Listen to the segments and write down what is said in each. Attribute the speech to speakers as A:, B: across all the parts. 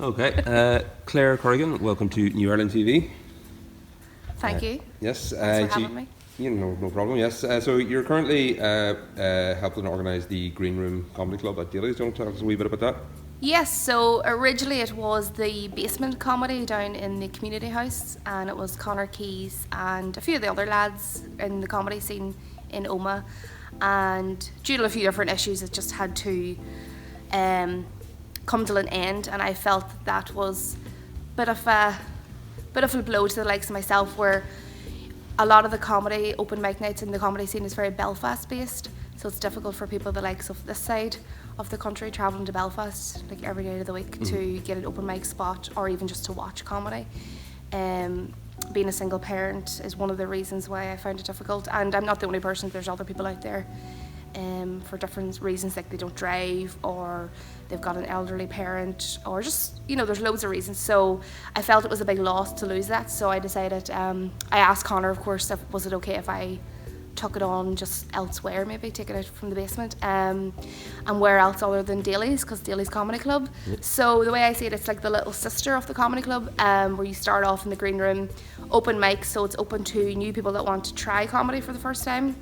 A: Okay, Claire Corrigan, welcome to New Ireland TV.
B: Thank you.
A: Yes,
B: Thanks for having me.
A: No problem. Yes, so you're currently helping organise the Green Room Comedy Club at Daly's. Do you want to tell us a wee bit about that?
B: Yes, so originally it was the basement comedy down in the community house, and it was Connor Keys and a few of the other lads in the comedy scene in Omagh, and due to a few different issues it just had to come to an end, and I felt that was a bit of a blow to the likes of myself, where a lot of the comedy open mic nights in the comedy scene is very Belfast based, so it's difficult for people the likes of this side of the country travelling to Belfast like every day of the week to get an open mic spot or even just to watch comedy. Being a single parent is one of the reasons why I found it difficult, and I'm not the only person. There's other people out there for different reasons, like they don't drive or they've got an elderly parent, or just, there's loads of reasons. So I felt it was a big loss to lose that, so I decided, I asked Connor, of course, was it okay if I took it on just elsewhere, maybe take it out from the basement, and where else other than Daly's, because Daly's Comedy Club. So the way I see it, it's like the little sister of the comedy club, where you start off in the green room, open mic, so it's open to new people that want to try comedy for the first time.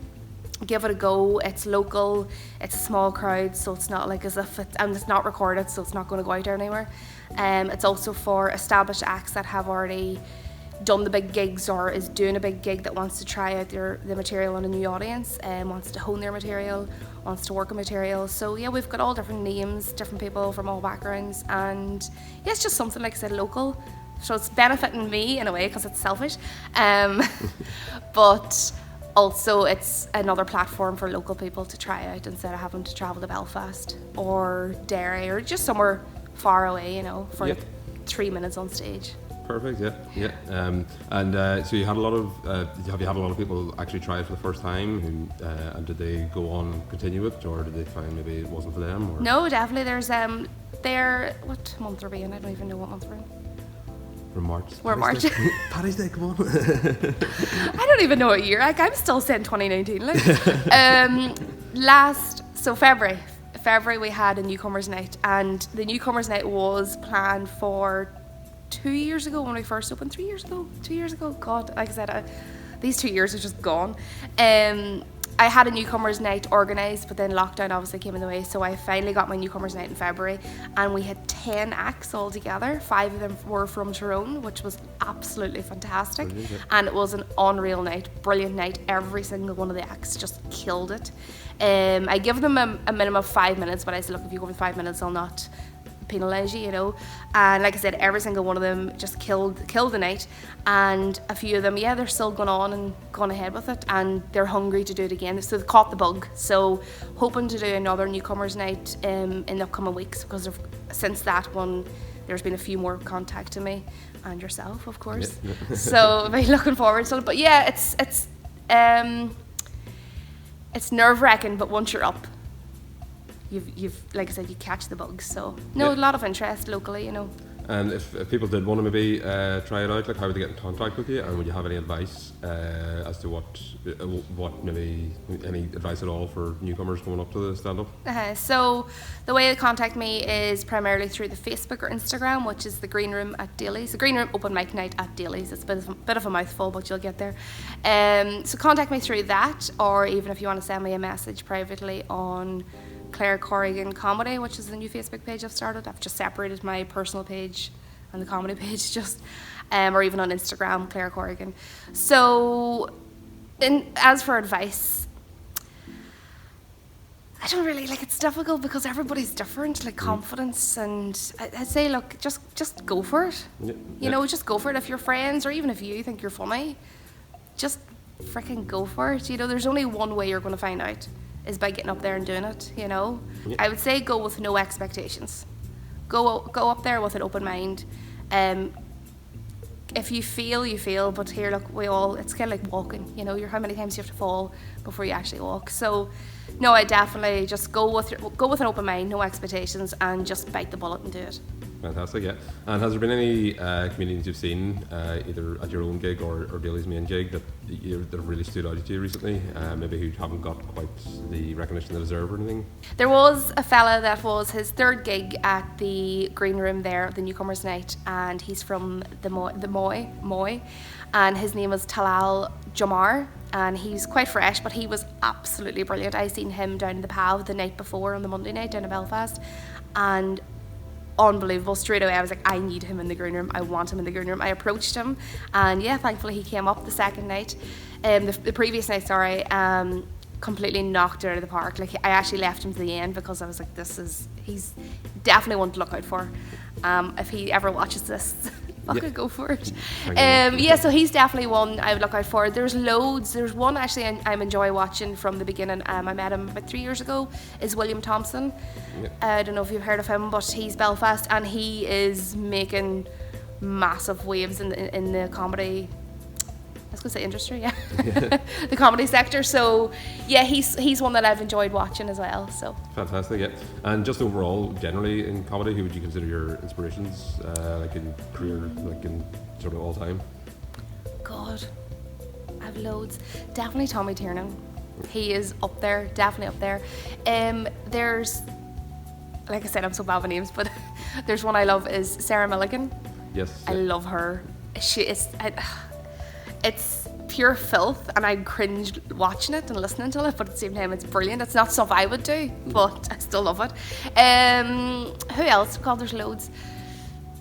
B: Give it a go. It's local, it's a small crowd, so it's not like as if it's not recorded, so it's not going to go out anywhere. It's also for established acts that have already done the big gigs or is doing a big gig that wants to try out the material on a new audience and wants to hone their material, wants to work on material. So yeah, we've got all different names, different people from all backgrounds, and yeah, it's just something, like I said, local. So it's benefiting me in a way because it's selfish, but also it's another platform for local people to try out instead of having to travel to Belfast or Derry or just somewhere far away, for like 3 minutes on stage.
A: Perfect. Yeah. So you had a lot of have you had a lot of people actually try it for the first time, and did they go on and continue it, or did they find maybe it wasn't for them? Or?
B: No, definitely. There's what month are we in? I don't even know what month we're in.
A: We're March.
B: We're March.
A: Paddy's Day, come on.
B: I don't even know what year. Like, I'm still saying 2019. Like, February we had a newcomers night, and the newcomers night was planned for 2 years ago when we first opened. 2 years ago. God, like I said, these 2 years are just gone. I had a newcomers night organised, but then lockdown obviously came in the way, so I finally got my newcomers night in February, and we had 10 acts all together. 5 of them were from Tyrone, which was absolutely fantastic. And it was an unreal night, brilliant night. Every single one of the acts just killed it. I give them a minimum of 5 minutes, but I said, look, if you go over 5 minutes, I'll not penalise you, and like I said, every single one of them just killed the night, and a few of them, they're still going on and going ahead with it, and they're hungry to do it again, so they've caught the bug. So hoping to do another newcomers night in the upcoming weeks, because since that one there's been a few more contacting me, and yourself, of course. So I've been looking forward to it, but yeah, it's nerve-wracking, but once you're up, you've like I said, you catch the bugs. So a lot of interest locally,
A: And if people did want to maybe try it out, like, how would they get in contact with you, and would you have any advice as to what maybe any advice at all for newcomers going up to the stand-up?
B: So the way to contact me is primarily through the Facebook or Instagram, which is the Green Room at Daly's. The Green Room Open Mic Night at Daly's. It's a bit of a mouthful, but you'll get there. So contact me through that, or even if you want to send me a message privately on Claire Corrigan Comedy, which is the new Facebook page I've started. I've just separated my personal page and the comedy page, or even on Instagram, Claire Corrigan. So, as for advice, I don't really, it's difficult because everybody's different, confidence, and I'd say, look, just go for it. Just go for it. If your friends, or even if you think you're funny, just freaking go for it. There's only one way you're going to find out, is by getting up there and doing it. I would say go with no expectations. Go up there with an open mind. If you fail, you fail, but here, look, it's kind of like walking, how many times you have to fall before you actually walk. So no, I definitely just go with an open mind, no expectations, and just bite the bullet and do it.
A: Fantastic, yeah. And has there been any comedians you've seen, either at your own gig or Daly's main gig, that have really stood out to you recently? Maybe who haven't got quite the recognition they deserve or anything?
B: There was a fella that was his third gig at the Green Room there, the Newcomers Night, and he's from the Moy, and his name is Talal Jamar, and he's quite fresh, but he was absolutely brilliant. I seen him down in the Pav the night before on the Monday night down in Belfast, and unbelievable. Straight away I was like, I need him in the Green Room, I want him in the Green Room. I approached him, and yeah, thankfully he came up the second night, the previous night, sorry, completely knocked it out of the park. Like, I actually left him to the end because I was like, he's definitely one to look out for. If he ever watches this, fucking go for it. Yeah, so he's definitely one I would look out for. There's loads. There's one actually I'm enjoy watching from the beginning. I met him about 3 years ago, is William Thompson. I don't know if you've heard of him, but he's Belfast, and he is making massive waves in the comedy, I was going to say industry, yeah. The comedy sector. So yeah, he's one that I've enjoyed watching as well. So
A: fantastic, yeah. And just overall, generally in comedy, who would you consider your inspirations, like in career, like in sort of all time?
B: God, I have loads. Definitely Tommy Tiernan. He is up there, definitely up there. There's, like I said, I'm so bad with names, but there's one I love is Sarah Milligan.
A: Yes.
B: I love her. She is. It's pure filth, and I cringe watching it and listening to it, but at the same time it's brilliant. It's not stuff I would do, but I still love it. Who else? God, there's loads.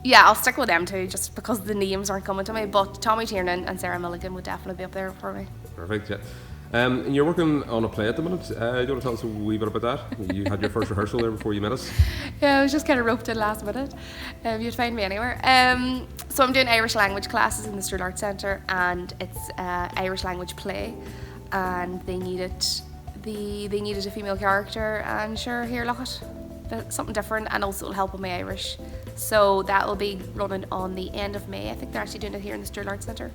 B: Yeah, I'll stick with them too, just because the names aren't coming to me, but Tommy Tiernan and Sarah Milligan would definitely be up there for me.
A: Perfect, yeah. And you're working on a play at the minute. Do you want to tell us a wee bit about that? You had your first rehearsal there before you met us.
B: Yeah, I was just kind of roped in last minute. You'd find me anywhere. So I'm doing Irish language classes in the Stirling Arts Centre, and it's Irish language play, and they needed a female character, and sure, here, look it, something different, and also it'll help with my Irish. So that will be running on the end of May. I think they're actually doing it here in the Stirling Arts Centre.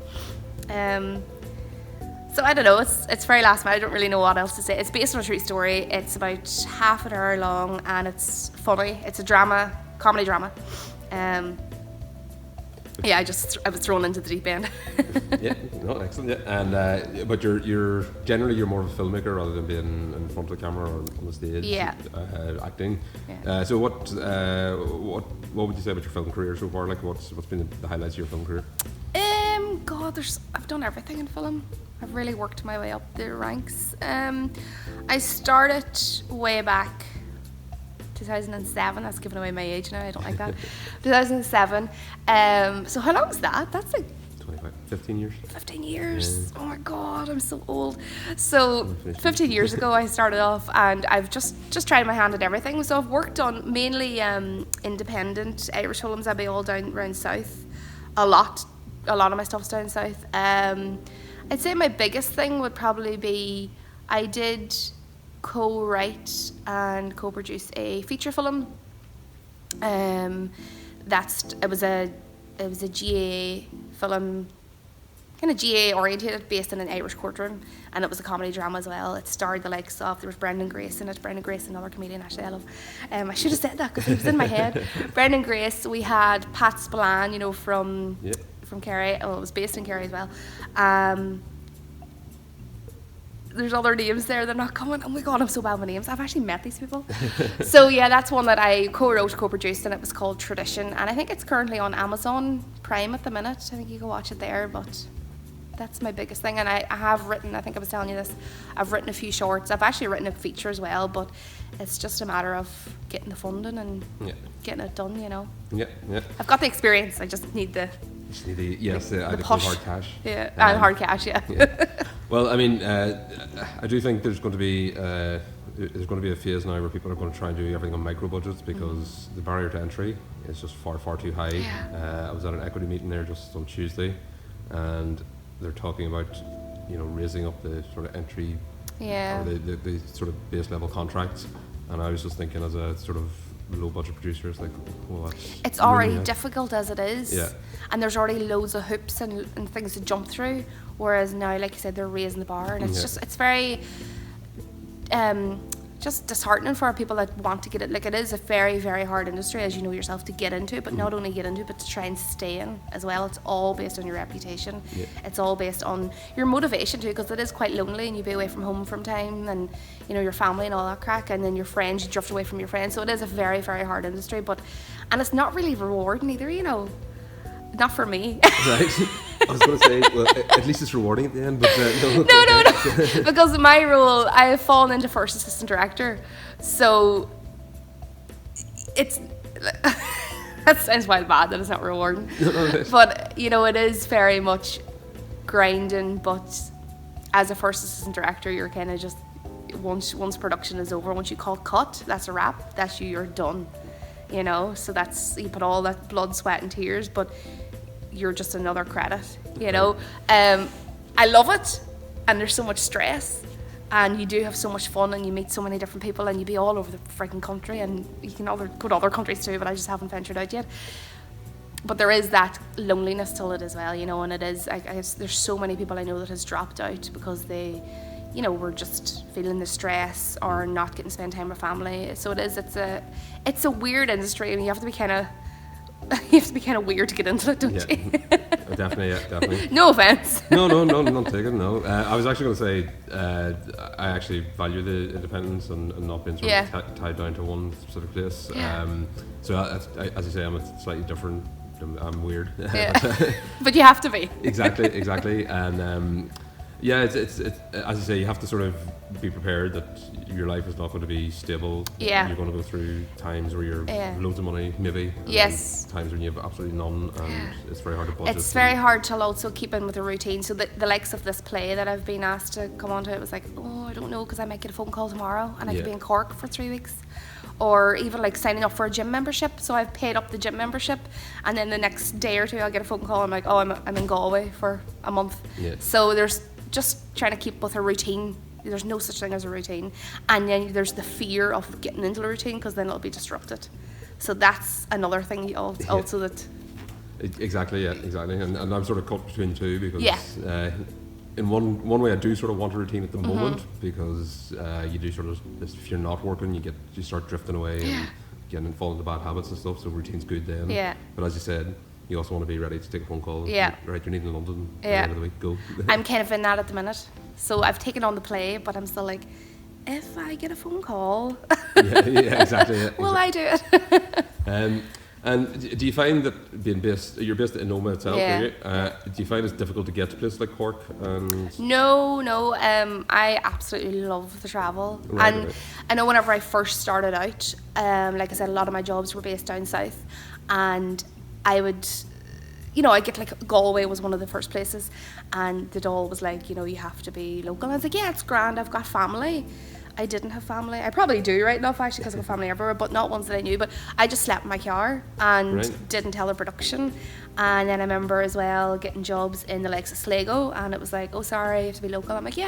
B: So I don't know, it's very last minute, I don't really know what else to say. It's based on a true story, it's about half an hour long, and it's funny. It's a drama, comedy drama. Yeah, I was thrown into the deep end.
A: Yeah, no, excellent. Yeah, and but you're generally more of a filmmaker rather than being in front of the camera or on the stage.
B: Yeah.
A: Acting. Yeah. So what would you say about your film career so far? Like, what's been the highlights of your film career?
B: God, I've done everything in film. I've really worked my way up the ranks. I started way back 2007. That's giving away my age now. I don't like that. 2007. So how long was that? That's like
A: 15 years.
B: 15 years. Yeah. Oh my God, I'm so old. So 15 years ago I started off, and I've just tried my hand at everything. So I've worked on mainly independent Irish films. I'd be all down around south. A lot of my stuff's down south. I'd say my biggest thing would probably be I did co-write and co-produce a feature film. It was a GA film, kind of GA orientated, based in an Irish courtroom, and it was a comedy drama as well. It starred the likes of, there was Brendan Grace in it. Brendan Grace, another comedian actually I love. I should have said that because it was in my head. Brendan Grace. We had Pat Spillane, from Kerry. Well, it was based in Kerry as well. There's other names there that are not coming. Oh my God, I'm so bad with names. I've actually met these people. So yeah, that's one that I co-wrote, co-produced, and it was called Tradition. And I think it's currently on Amazon Prime at the minute. I think you can watch it there, but that's my biggest thing. And I have written, I think I was telling you this, I've written a few shorts. I've actually written a feature as well, but it's just a matter of getting the funding and getting it done,
A: Yeah.
B: I've got the experience, I just need the
A: hard cash.
B: Yeah, and hard cash, yeah.
A: Well, I mean, I do think there's going to be a phase now where people are going to try and do everything on micro budgets because the barrier to entry is just far too high. Yeah. I was at an equity meeting there just on Tuesday, and they're talking about raising up the sort of entry, or the sort of base level contracts, and I was just thinking as a sort of low budget producer, it's like, well,
B: it's already difficult as it is,
A: yeah.
B: And there's already loads of hoops and things to jump through, whereas now, like you said, they're raising the bar, and it's just, it's very just disheartening for people that want to get it. Like, it is a very, very hard industry, as you know yourself, to get into, but not only get into, but to try and stay in as well. It's all based on your reputation. Yeah. It's all based on your motivation too, because it is quite lonely, and you be away from home from time, and you know, your family and all that crack, and then your friends, you drift away from your friends. So it is a very, very hard industry, and it's not really rewarding either, you know. Not for me. Right.
A: I was going to say, well, at least it's rewarding at the end, but
B: no. Because my role, I have fallen into first assistant director, so it's that sounds wild bad that it's not rewarding. No. But you know, it is very much grinding. But as a first assistant director, you're kind of just once production is over, once you call cut, that's a wrap. That's you're done. You know, so that's, you put all that blood, sweat, and tears, but you're just another credit, you know. I love it, and there's so much stress, and you do have so much fun, and you meet so many different people, and you be all over the freaking country, and you can go to other countries too, but I just haven't ventured out yet. But there is that loneliness to it as well, you know, and it is, I guess there's so many people I know that has dropped out because they, you know, were just feeling the stress or not getting to spend time with family. So it's a weird industry, and you have to be kind of weird to get into it, don't you?
A: Definitely.
B: No offense.
A: No, not taken. No, I was actually going to say I actually value the independence and not being sort of tied down to one specific place.
B: Yeah.
A: So as I say, I'm a slightly different. I'm weird.
B: Yeah. But you have to be.
A: Exactly, and. Yeah, it's as you say, you have to sort of be prepared that your life is not going to be stable.
B: Yeah.
A: You're going to go through times where you're loads of money, maybe.
B: Yes.
A: Times when you have absolutely none, and it's very hard to budget.
B: It's very hard to also keep in with a routine. So the likes of this play that I've been asked to come on to, it was like, oh, I don't know, because I might get a phone call tomorrow, and I could be in Cork for 3 weeks. Or even like signing up for a gym membership. So I've paid up the gym membership, and then the next day or two I'll get a phone call. I'm like, oh, I'm in Galway for a month. Yeah. So there's just trying to keep with a routine. There's no such thing as a routine, and then there's the fear of getting into the routine because then it'll be disrupted. So that's another thing also that.
A: Exactly, and I'm sort of caught between two because in one way I do sort of want a routine at the moment because you do sort of, if you're not working, you start drifting away and getting fall into bad habits and stuff. So routine's good then.
B: Yeah.
A: But as you said, you also want to be ready to take a phone call.
B: Yeah.
A: Right, you're needing London at the end of the week, go.
B: I'm kind of in that at the minute. So I've taken on the play, but I'm still like, if I get a phone call.
A: Exactly. Yeah,
B: will I do it?
A: And do you find that you're based in Omagh itself, do you find it's difficult to get to places like Cork?
B: No, I absolutely love the travel. Right. I know whenever I first started out, like I said, a lot of my jobs were based down south, and I would, you know, I get like Galway was one of the first places, and the Dáil was like, you know, you have to be local. I was like, yeah, it's grand, I've got family. I didn't have family. I probably do right enough actually because I've got family everywhere, but not ones that I knew. But I just slept in my car and didn't tell the production. And then I remember as well getting jobs in the likes of Sligo, and it was like, oh sorry, you have to be local. I'm like, no,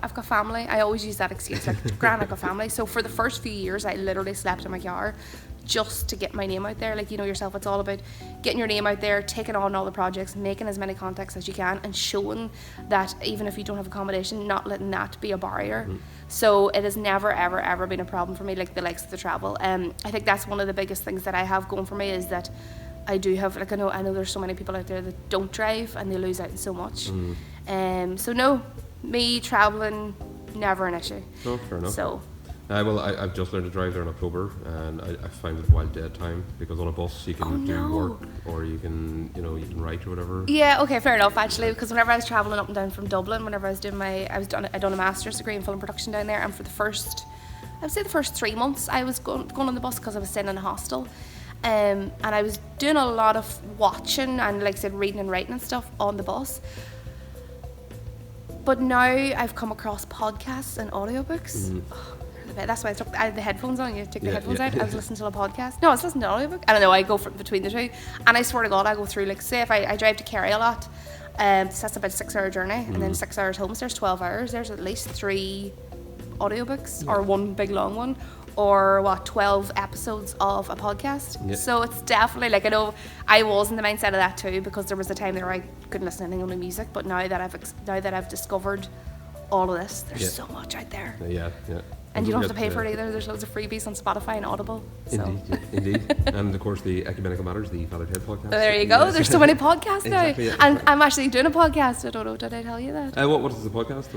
B: I've got family. I always use that excuse, like, grand, I've got family. So for the first few years, I literally slept in my car just to get my name out there. Like, you know yourself, it's all about getting your name out there, taking on all the projects, making as many contacts as you can, and showing that even if you don't have accommodation, not letting that be a barrier. So it has never ever been a problem for me, like the likes of the travel. I think that's one of the biggest things that I have going for me, is that I do have, like, I know there's so many people out there that don't drive and they lose out on so much. So no, me traveling, never an issue.
A: Oh, fair enough.
B: So
A: well, I've just learned to drive there in October, and I find it wild dead time, because on a bus you can do work, or you can write or whatever.
B: Yeah, okay, fair enough actually, because whenever I was travelling up and down from Dublin, whenever I was doing I'd done a master's degree in film production down there, and for the first 3 months I was going on the bus because I was staying in a hostel, and I was doing a lot of watching and, like I said, reading and writing and stuff on the bus. But now I've come across podcasts and audiobooks. That's why I had the headphones on. You take the headphones out. I was listening to a podcast. No, I was listening to an audiobook. I don't know. I go between the two, and I swear to God, I go through, like, say if I drive to Kerry a lot, so that's about a 6-hour journey, and then 6 hours home. So there's 12 hours. There's at least 3 audiobooks, or one big long one, or 12 episodes of a podcast. So it's definitely, like, I know I was in the mindset of that too, because there was a time there I couldn't listen to anything, only music. But now that I've discovered all of this, there's so much out there. And you don't have to pay for it either. There's loads of freebies on Spotify and Audible. So.
A: Indeed. And of course, the Ecumenical Matters, the Father Ted podcast.
B: There you go. There's so many podcasts
A: Exactly,
B: now.
A: yeah.
B: And I'm actually doing a podcast. I don't know, did I tell you that?
A: What is the podcast?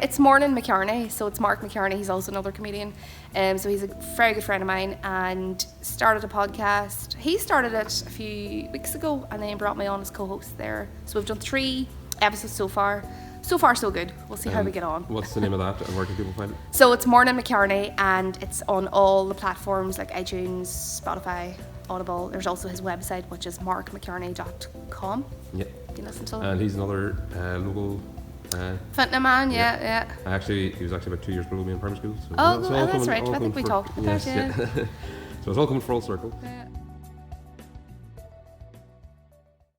B: It's Morning McKearney. So it's Mark McKearney. He's also another comedian. So he's a very good friend of mine and started a podcast. He started it a few weeks ago and then brought me on as co-host there. So we've done 3 episodes so far. So far, so good. We'll see how we get on.
A: What's the name of that and where can people find it?
B: So it's Morning McKearney and it's on all the platforms like iTunes, Spotify, Audible. There's also his website, which is markmckearney.com.
A: Yeah.
B: You can listen to him.
A: And he's another local...
B: Fentanyl man, yeah.
A: He was actually about 2 years below me in primary school. So
B: that's right. I think we talked about that, yeah.
A: So it's all coming full circle.
B: Yeah.